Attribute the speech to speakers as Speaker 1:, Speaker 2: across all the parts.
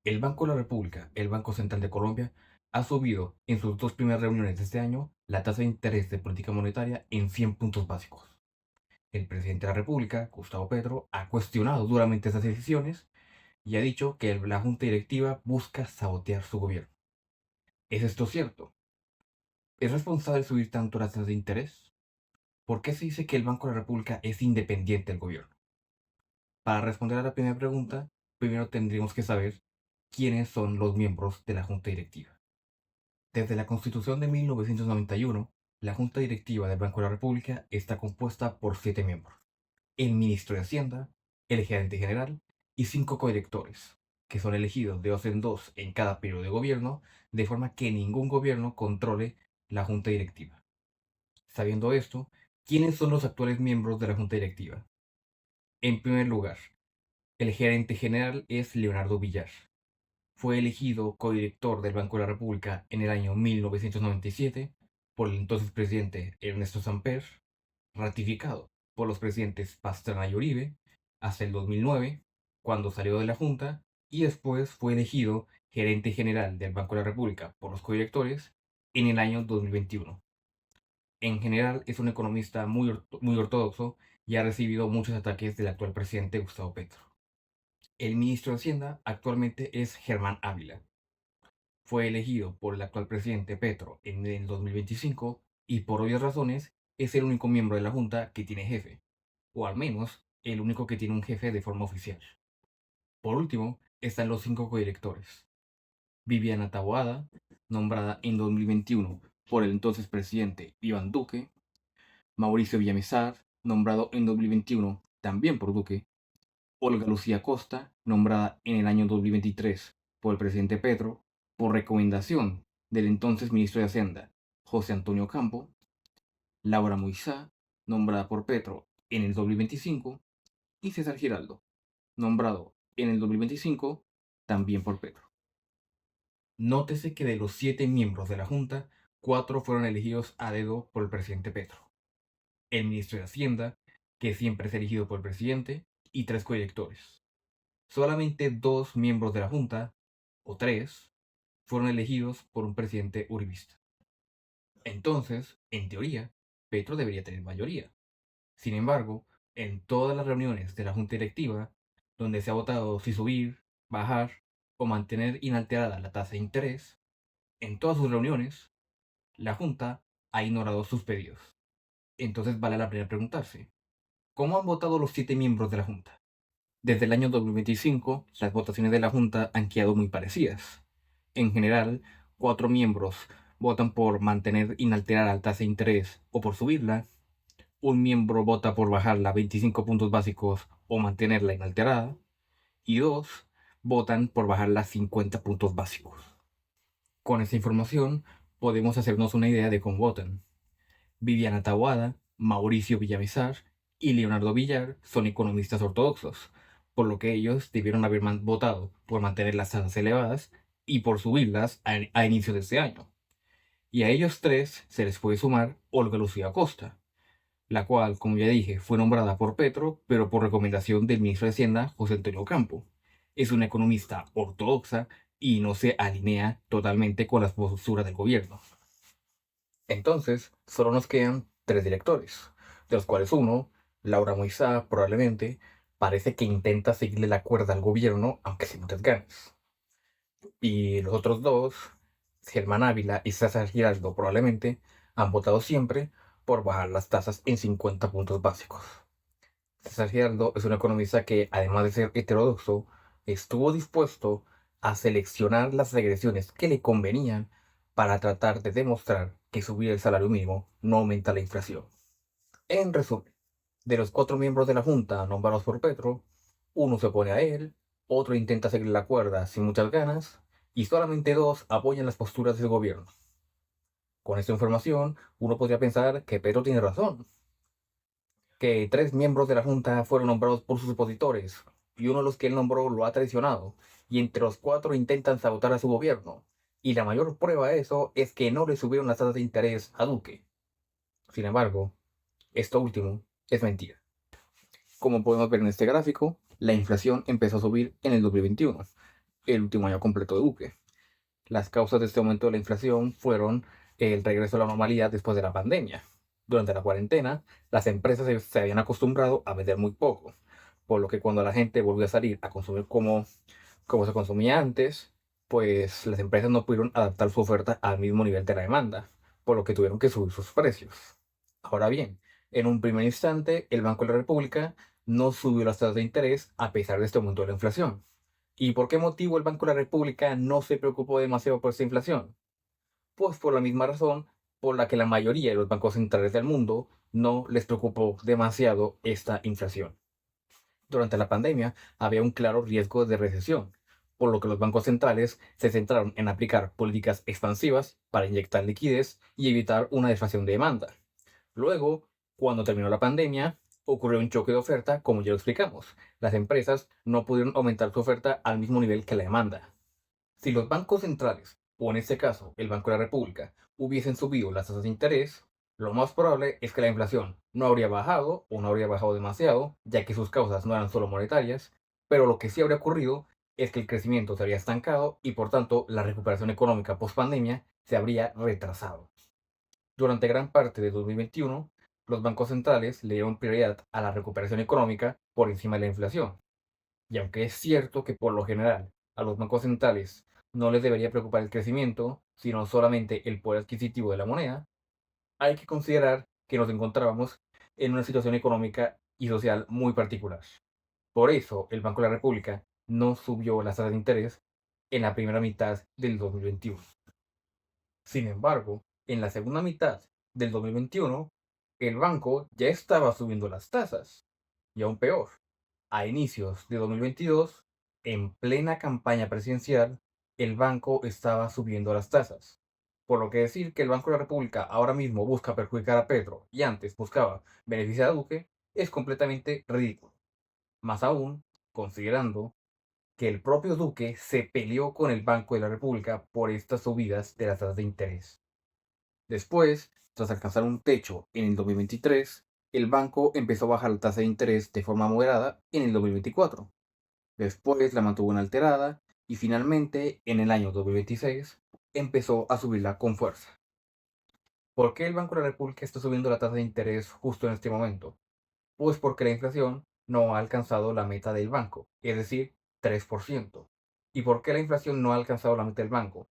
Speaker 1: El Banco de la República, el Banco Central de Colombia, ha subido en sus dos primeras reuniones de este año la tasa de interés de política monetaria en 100 puntos básicos. El presidente de la República, Gustavo Petro, ha cuestionado duramente esas decisiones y ha dicho que la junta directiva busca sabotear su gobierno. ¿Es esto cierto? ¿Es responsable subir tanto las tasas de interés? ¿Por qué se dice que el Banco de la República es independiente del gobierno? Para responder a la primera pregunta, primero tendríamos que saber quiénes son los miembros de la junta directiva. Desde la Constitución de 1991, la Junta Directiva del Banco de la República está compuesta por 7 miembros: el Ministro de Hacienda, el Gerente General y 5 codirectores, que son elegidos de 2 en 2 en cada periodo de gobierno, de forma que ningún gobierno controle la Junta Directiva. Sabiendo esto, ¿quiénes son los actuales miembros de la Junta Directiva? En primer lugar, el Gerente General es Leonardo Villar. Fue elegido codirector del Banco de la República en el año 1997 por el entonces presidente Ernesto Samper, ratificado por los presidentes Pastrana y Uribe hasta el 2009, cuando salió de la Junta, y después fue elegido gerente general del Banco de la República por los codirectores en el año 2021. En general es un economista muy ortodoxo y ha recibido muchos ataques del actual presidente Gustavo Petro. El ministro de Hacienda actualmente es Germán Ávila. Fue elegido por el actual presidente Petro en el 2025 y por obvias razones es el único miembro de la Junta que tiene jefe, o al menos el único que tiene un jefe de forma oficial. Por último, están los 5 codirectores. Viviana Taboada, nombrada en 2021 por el entonces presidente Iván Duque. Mauricio Villamizar, nombrado en 2021 también por Duque. Olga Lucía Costa, nombrada en el año 2023 por el presidente Petro, por recomendación del entonces ministro de Hacienda, José Antonio Campo. Laura Muisá, nombrada por Petro en el 2025, y César Giraldo, nombrado en el 2025 también por Petro. Nótese que de los 7 miembros de la Junta, 4 fueron elegidos a dedo por el presidente Petro. El ministro de Hacienda, que siempre es elegido por el presidente, y 3 codirectores. Solamente 2 miembros de la Junta, o 3, fueron elegidos por un presidente uribista. Entonces, en teoría, Petro debería tener mayoría. Sin embargo, en todas las reuniones de la Junta Directiva, donde se ha votado si subir, bajar o mantener inalterada la tasa de interés, en todas sus reuniones, la Junta ha ignorado sus pedidos. Entonces vale la pena preguntarse, ¿cómo han votado los 7 miembros de la Junta? Desde el año 2025, las votaciones de la Junta han quedado muy parecidas. En general, 4 miembros votan por mantener inalterada la tasa de interés o por subirla. Un miembro vota por bajarla a 25 puntos básicos o mantenerla inalterada. Y 2 votan por bajarla a 50 puntos básicos. Con esta información, podemos hacernos una idea de cómo votan. Viviana Taboada, Mauricio Villamizar y Leonardo Villar son economistas ortodoxos, por lo que ellos debieron haber votado por mantener las tasas elevadas y por subirlas a inicio de este año. Y a ellos 3 se les puede sumar Olga Lucía Costa, la cual, como ya dije, fue nombrada por Petro, pero por recomendación del ministro de Hacienda, José Antonio Campo. Es una economista ortodoxa y no se alinea totalmente con las posturas del gobierno. Entonces, solo nos quedan 3 directores, de los cuales uno, Laura Moisá, probablemente, parece que intenta seguirle la cuerda al gobierno, aunque sin muchas ganas. Y los otros dos, Germán Ávila y César Giraldo, probablemente, han votado siempre por bajar las tasas en 50 puntos básicos. César Giraldo es un economista que, además de ser heterodoxo, estuvo dispuesto a seleccionar las regresiones que le convenían para tratar de demostrar que subir el salario mínimo no aumenta la inflación. En resumen, de los 4 miembros de la Junta nombrados por Petro, uno se opone a él, otro intenta seguir la cuerda sin muchas ganas, y solamente 2 apoyan las posturas del gobierno. Con esta información, uno podría pensar que Petro tiene razón, que 3 miembros de la Junta fueron nombrados por sus opositores, y uno de los que él nombró lo ha traicionado, y entre los 4 intentan sabotar a su gobierno. Y la mayor prueba de eso es que no le subieron las tasas de interés a Duque. Sin embargo, esto último es mentira. Como podemos ver en este gráfico, la inflación empezó a subir en el 2021, el último año completo de Duque. Las causas de este aumento de la inflación fueron el regreso a la normalidad después de la pandemia. Durante la cuarentena, las empresas se habían acostumbrado a vender muy poco, por lo que cuando la gente volvió a salir a consumir como se consumía antes, pues las empresas no pudieron adaptar su oferta al mismo nivel de la demanda, por lo que tuvieron que subir sus precios. Ahora bien, en un primer instante, el Banco de la República no subió las tasas de interés a pesar de este aumento de la inflación. ¿Y por qué motivo el Banco de la República no se preocupó demasiado por esta inflación? Pues por la misma razón por la que la mayoría de los bancos centrales del mundo no les preocupó demasiado esta inflación. Durante la pandemia había un claro riesgo de recesión, por lo que los bancos centrales se centraron en aplicar políticas expansivas para inyectar liquidez y evitar una deflación de demanda. Luego, cuando terminó la pandemia, ocurrió un choque de oferta, como ya lo explicamos. Las empresas no pudieron aumentar su oferta al mismo nivel que la demanda. Si los bancos centrales, o en este caso el Banco de la República, hubiesen subido las tasas de interés, lo más probable es que la inflación no habría bajado o no habría bajado demasiado, ya que sus causas no eran solo monetarias, pero lo que sí habría ocurrido es que el crecimiento se habría estancado y por tanto la recuperación económica post pandemia se habría retrasado. Durante gran parte de 2021, los bancos centrales le dieron prioridad a la recuperación económica por encima de la inflación. Y aunque es cierto que por lo general a los bancos centrales no les debería preocupar el crecimiento, sino solamente el poder adquisitivo de la moneda, hay que considerar que nos encontrábamos en una situación económica y social muy particular. Por eso el Banco de la República no subió las tasas de interés en la primera mitad del 2021. Sin embargo, en la segunda mitad del 2021, el banco ya estaba subiendo las tasas. Y aún peor, a inicios de 2022, en plena campaña presidencial, el banco estaba subiendo las tasas. Por lo que decir que el Banco de la República ahora mismo busca perjudicar a Petro y antes buscaba beneficiar a Duque es completamente ridículo. Más aún, considerando que el propio Duque se peleó con el Banco de la República por estas subidas de las tasas de interés. Después, tras alcanzar un techo en el 2023, el banco empezó a bajar la tasa de interés de forma moderada en el 2024. Después la mantuvo inalterada y finalmente, en el año 2026, empezó a subirla con fuerza. ¿Por qué el Banco de la República está subiendo la tasa de interés justo en este momento? Pues porque la inflación no ha alcanzado la meta del banco, es decir, 3%. ¿Y por qué la inflación no ha alcanzado la meta del banco?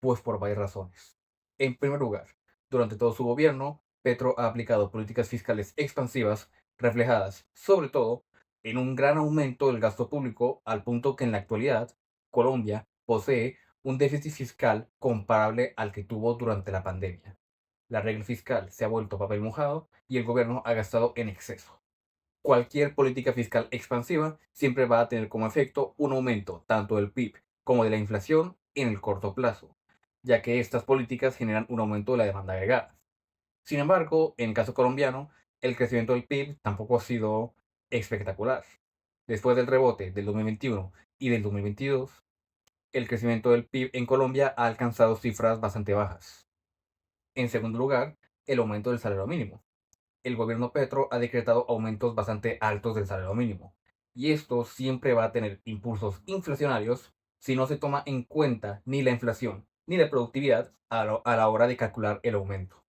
Speaker 1: Pues por varias razones. En primer lugar, durante todo su gobierno, Petro ha aplicado políticas fiscales expansivas reflejadas, sobre todo, en un gran aumento del gasto público al punto que en la actualidad Colombia posee un déficit fiscal comparable al que tuvo durante la pandemia. La regla fiscal se ha vuelto papel mojado y el gobierno ha gastado en exceso. Cualquier política fiscal expansiva siempre va a tener como efecto un aumento tanto del PIB como de la inflación en el corto plazo, ya que estas políticas generan un aumento de la demanda agregada. Sin embargo, en el caso colombiano, el crecimiento del PIB tampoco ha sido espectacular. Después del rebote del 2021 y del 2022, el crecimiento del PIB en Colombia ha alcanzado cifras bastante bajas. En segundo lugar, el aumento del salario mínimo. El gobierno Petro ha decretado aumentos bastante altos del salario mínimo, y esto siempre va a tener impulsos inflacionarios si no se toma en cuenta ni la inflación ni la productividad a la hora de calcular el aumento.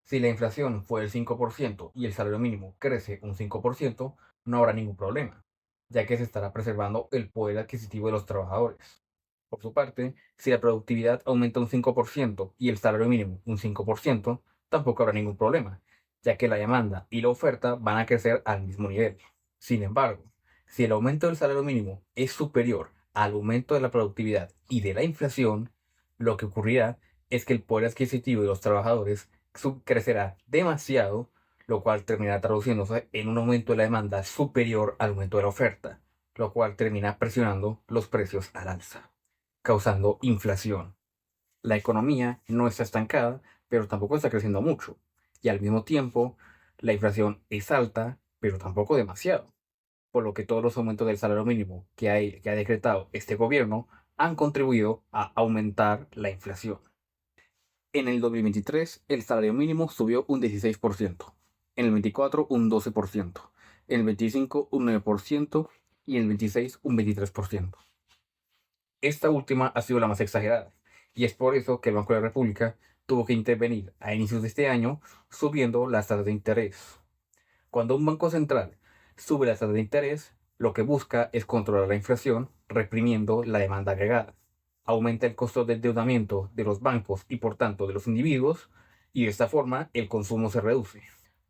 Speaker 1: Si la inflación fue del 5% y el salario mínimo crece un 5%, no habrá ningún problema, ya que se estará preservando el poder adquisitivo de los trabajadores. Por su parte, si la productividad aumenta un 5% y el salario mínimo un 5%, tampoco habrá ningún problema, ya que la demanda y la oferta van a crecer al mismo nivel. Sin embargo, si el aumento del salario mínimo es superior al aumento de la productividad y de la inflación, lo que ocurrirá es que el poder adquisitivo de los trabajadores crecerá demasiado, lo cual terminará traduciéndose en un aumento de la demanda superior al aumento de la oferta, lo cual termina presionando los precios al alza, causando inflación. La economía no está estancada, pero tampoco está creciendo mucho, y al mismo tiempo la inflación es alta, pero tampoco demasiado, por lo que todos los aumentos del salario mínimo que ha decretado este gobierno han contribuido a aumentar la inflación. En el 2023, el salario mínimo subió un 16%, en el 24 un 12%, en el 25 un 9% y en el 26 un 23%. Esta última ha sido la más exagerada, y es por eso que el Banco de la República tuvo que intervenir a inicios de este año subiendo las tasas de interés. Cuando un banco central sube las tasas de interés, lo que busca es controlar la inflación, reprimiendo la demanda agregada. Aumenta el costo de endeudamiento de los bancos y por tanto de los individuos, y de esta forma el consumo se reduce.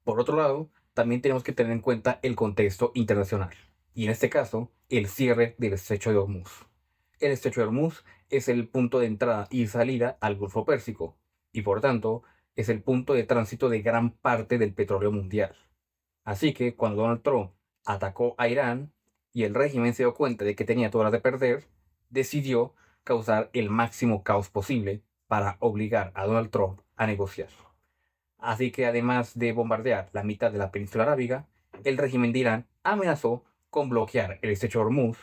Speaker 1: Por otro lado, también tenemos que tener en cuenta el contexto internacional, y en este caso, el cierre del estrecho de Hormuz. El estrecho de Hormuz es el punto de entrada y salida al Golfo Pérsico, y por tanto es el punto de tránsito de gran parte del petróleo mundial. Así que cuando Donald Trump atacó a Irán y el régimen se dio cuenta de que tenía todas las de perder, decidió causar el máximo caos posible para obligar a Donald Trump a negociar. Así que además de bombardear la mitad de la península arábiga, el régimen de Irán amenazó con bloquear el estrecho de Hormuz,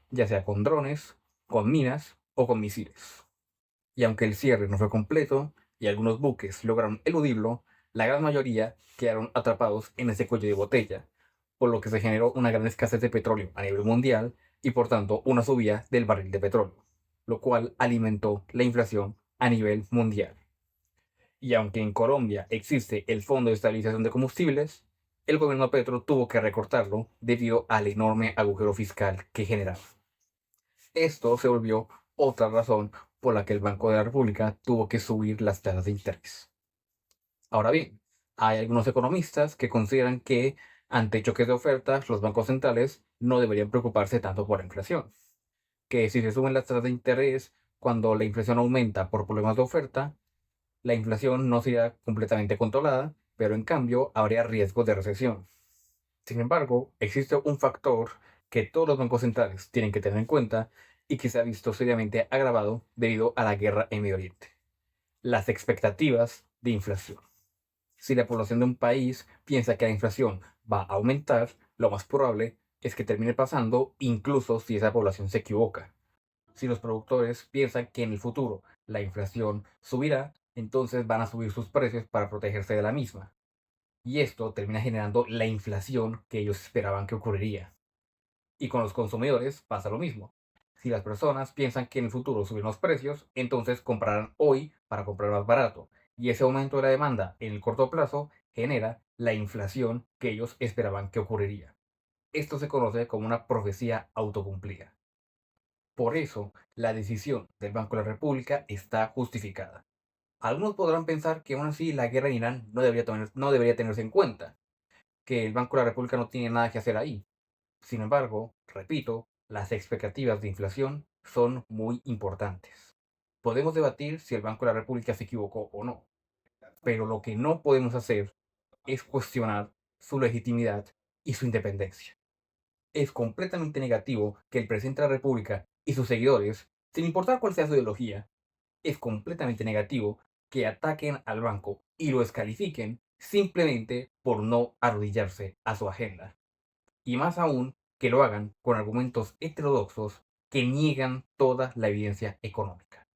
Speaker 1: ya sea con drones, con minas o con misiles. Y aunque el cierre no fue completo y algunos buques lograron eludirlo, la gran mayoría quedaron atrapados en ese cuello de botella, por lo que se generó una gran escasez de petróleo a nivel mundial y por tanto una subida del barril de petróleo, lo cual alimentó la inflación a nivel mundial. Y aunque en Colombia existe el Fondo de Estabilización de Combustibles, el gobierno Petro tuvo que recortarlo debido al enorme agujero fiscal que generaba. Esto se volvió otra razón por la que el Banco de la República tuvo que subir las tasas de interés. Ahora bien, hay algunos economistas que consideran que ante choques de ofertas, los bancos centrales no deberían preocuparse tanto por la inflación, que si se suben las tasas de interés cuando la inflación aumenta por problemas de oferta, la inflación no sería completamente controlada, pero en cambio habría riesgo de recesión. Sin embargo, existe un factor que todos los bancos centrales tienen que tener en cuenta y que se ha visto seriamente agravado debido a la guerra en Medio Oriente: las expectativas de inflación. Si la población de un país piensa que la inflación va a aumentar, lo más probable es que termine pasando incluso si esa población se equivoca. Si los productores piensan que en el futuro la inflación subirá, entonces van a subir sus precios para protegerse de la misma. Y esto termina generando la inflación que ellos esperaban que ocurriría. Y con los consumidores pasa lo mismo. Si las personas piensan que en el futuro subirán los precios, entonces comprarán hoy para comprar más barato. Y ese aumento de la demanda en el corto plazo genera la inflación que ellos esperaban que ocurriría. Esto se conoce como una profecía autocumplida. Por eso, la decisión del Banco de la República está justificada. Algunos podrán pensar que aún así la guerra en Irán no debería tenerse en cuenta, que el Banco de la República no tiene nada que hacer ahí. Sin embargo, repito, las expectativas de inflación son muy importantes. Podemos debatir si el Banco de la República se equivocó o no, pero lo que no podemos hacer es cuestionar su legitimidad y su independencia. Es completamente negativo que el presidente de la República y sus seguidores, sin importar cuál sea su ideología, es completamente negativo que ataquen al banco y lo descalifiquen simplemente por no arrodillarse a su agenda. Y más aún que lo hagan con argumentos heterodoxos que niegan toda la evidencia económica.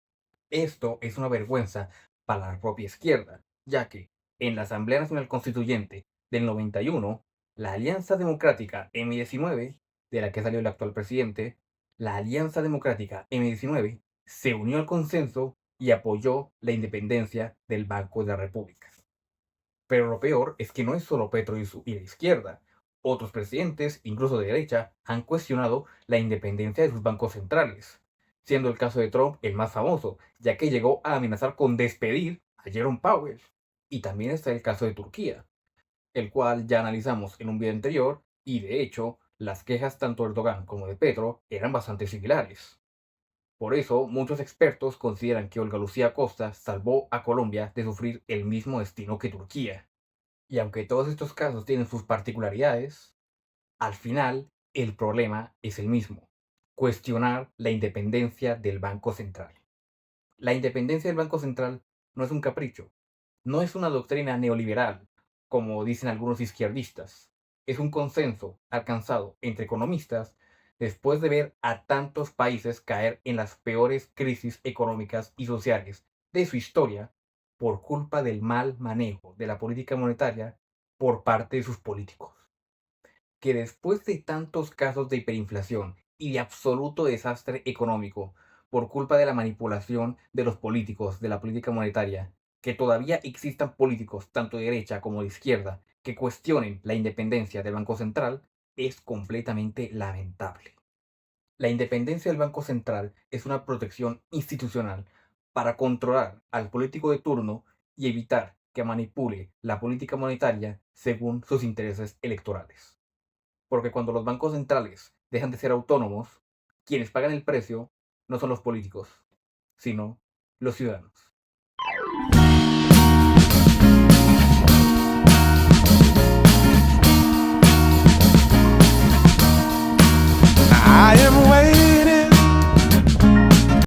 Speaker 1: Esto es una vergüenza para la propia izquierda, ya que en la Asamblea Nacional Constituyente del 91, la Alianza Democrática M19, de la que salió el actual presidente, la Alianza Democrática M19 se unió al consenso y apoyó la independencia del Banco de la República. Pero lo peor es que no es solo Petro y la izquierda. Otros presidentes, incluso de derecha, han cuestionado la independencia de sus bancos centrales, siendo el caso de Trump el más famoso, ya que llegó a amenazar con despedir a Jerome Powell. Y también está el caso de Turquía, el cual ya analizamos en un video anterior, y de hecho, las quejas tanto de Erdogan como de Petro eran bastante similares. Por eso, muchos expertos consideran que Olga Lucía Costa salvó a Colombia de sufrir el mismo destino que Turquía. Y aunque todos estos casos tienen sus particularidades, al final el problema es el mismo: cuestionar la independencia del Banco Central. La independencia del Banco Central no es un capricho, no es una doctrina neoliberal, como dicen algunos izquierdistas. Es un consenso alcanzado entre economistas después de ver a tantos países caer en las peores crisis económicas y sociales de su historia por culpa del mal manejo de la política monetaria por parte de sus políticos. Que después de tantos casos de hiperinflación y de absoluto desastre económico, por culpa de la manipulación de los políticos, de la política monetaria, que todavía existan políticos, tanto de derecha como de izquierda, que cuestionen la independencia del Banco Central, es completamente lamentable. La independencia del Banco Central es una protección institucional para controlar al político de turno y evitar que manipule la política monetaria según sus intereses electorales. Porque cuando los bancos centrales dejan de ser autónomos, quienes pagan el precio no son los políticos, sino los ciudadanos.